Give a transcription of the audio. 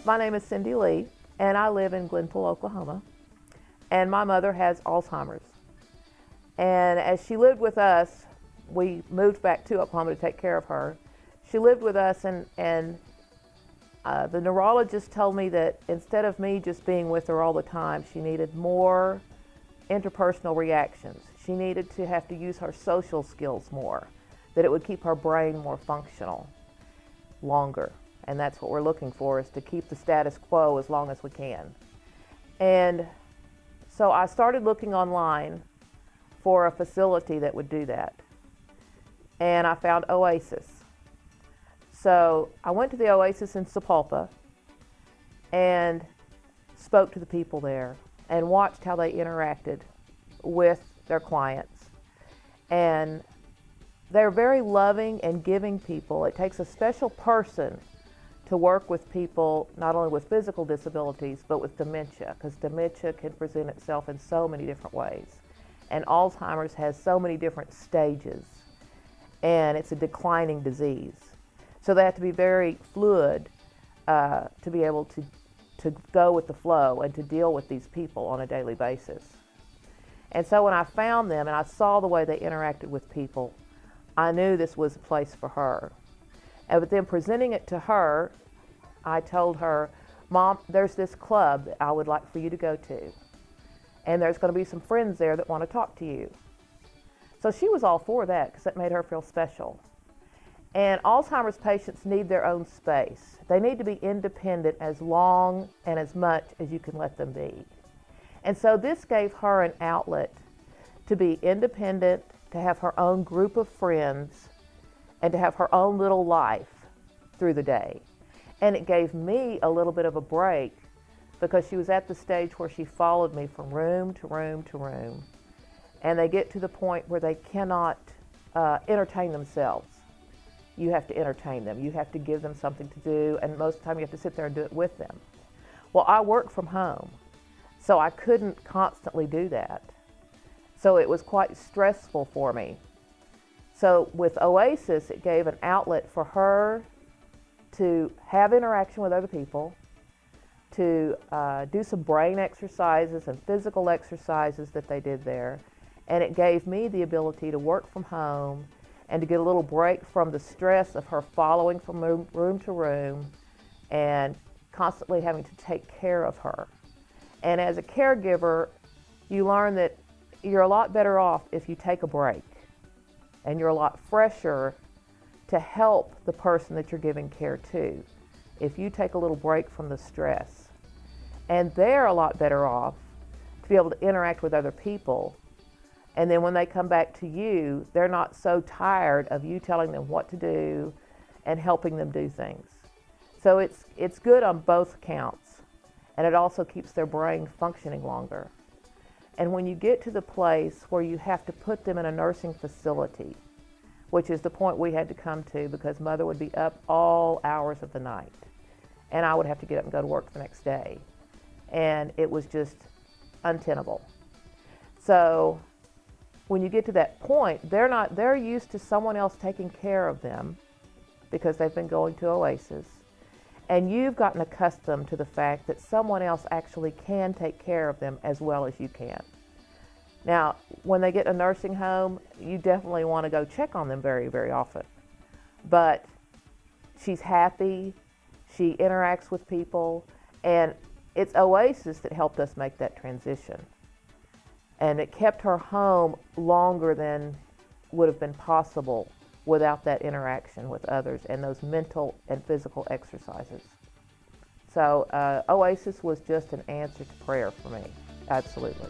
My name is Cindy Lee, and I live in Glenpool, Oklahoma. And my mother has Alzheimer's. And as she lived with us, we moved back to Oklahoma to take care of her. She lived with us, and the neurologist told me that instead of me just being with her all the time, she needed more interpersonal reactions. She needed to have to use her social skills more, that it would keep her brain more functional longer. And that's what we're looking for, is to keep the status quo as long as we can. And so I started looking online for a facility that would do that. And I found Oasis. So I went to the Oasis in Sapulpa and spoke to the people there and watched how they interacted with their clients. And they're very loving and giving people. It takes a special person to work with people, not only with physical disabilities, but with dementia, because dementia can present itself in so many different ways. And Alzheimer's has so many different stages, and it's a declining disease. So they have to be very fluid to be able to go with the flow and to deal with these people on a daily basis. And so when I found them and I saw the way they interacted with people, I knew this was a place for her. And but then presenting it to her, I told her, Mom, there's this club that I would like for you to go to. And there's going to be some friends there that want to talk to you. So she was all for that because that made her feel special. And Alzheimer's patients need their own space. They need to be independent as long and as much as you can let them be. And so this gave her an outlet to be independent, to have her own group of friends, and to have her own little life through the day. And it gave me a little bit of a break because she was at the stage where she followed me from room to room to room. And they get to the point where they cannot entertain themselves. You have to entertain them. You have to give them something to do, and most of the time you have to sit there and do it with them. Well, I work from home, so I couldn't constantly do that. So it was quite stressful for me. So with Oasis, it gave an outlet for her to have interaction with other people, to do some brain exercises and physical exercises that they did there. And it gave me the ability to work from home and to get a little break from the stress of her following from room to room and constantly having to take care of her. And as a caregiver, you learn that you're a lot better off if you take a break. And you're a lot fresher to help the person that you're giving care to if you take a little break from the stress. And they're a lot better off to be able to interact with other people. And then when they come back to you, they're not so tired of you telling them what to do and helping them do things. So it's good on both counts. And it also keeps their brain functioning longer. And when you get to the place where you have to put them in a nursing facility, which is the point we had to come to because Mother would be up all hours of the night, and I would have to get up and go to work the next day. And it was just untenable. So when you get to that point, they're used to someone else taking care of them because they've been going to Oasis. And you've gotten accustomed to the fact that someone else actually can take care of them as well as you can. Now, when they get a nursing home, you definitely want to go check on them very, very often. But she's happy, she interacts with people, and it's Oasis that helped us make that transition. And it kept her home longer than would have been possible without that interaction with others and those mental and physical exercises. So Oasis was just an answer to prayer for me, absolutely.